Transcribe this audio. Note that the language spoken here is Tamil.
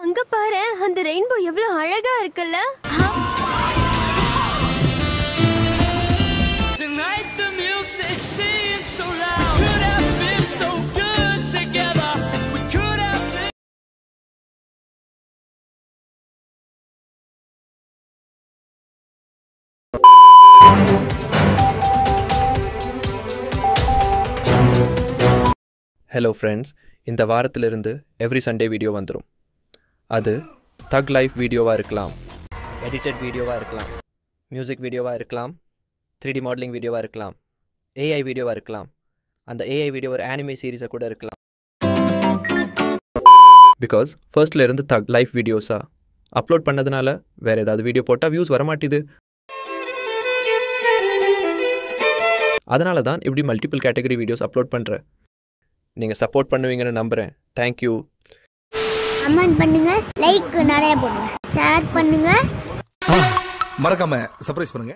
அங்க பாரு, அந்த ரெயின்போ எவ்வளவு அழகா இருக்குல்ல. ஹலோ ஃப்ரெண்ட்ஸ், இந்த வாரத்திலிருந்து எவ்ரி சண்டே வீடியோ வந்துடும். அது தக் லைஃப் வீடியோவாக இருக்கலாம், எடிட்டட் வீடியோவாக இருக்கலாம், மியூசிக் வீடியோவாக இருக்கலாம், 3D மாடலிங் வீடியோவாக இருக்கலாம், ஏஐ வீடியோவாக இருக்கலாம், அந்த ஏஐ வீடியோ ஒரு ஆனிமே சீரீஸாக கூட இருக்கலாம். பிகாஸ் ஃபர்ஸ்ட்ல இருந்து தக் லைஃப் வீடியோஸாக அப்லோட் பண்ணதுனால வேறு ஏதாவது வீடியோ போட்டால் வியூஸ் வரமாட்டேது. அதனால தான் இப்படி மல்டிபிள் கேட்டகரி வீடியோஸ் அப்லோட் பண்ணுறேன். நீங்கள் சப்போர்ட் பண்ணுவீங்கன்னு நம்புகிறேன். தேங்க்யூ. கமெண்ட் பண்ணுங்க, லைக் நிறைய போடுங்க, ஷேர் பண்ணுங்க, மறக்காம சர்ப்ரைஸ் பண்ணுங்க.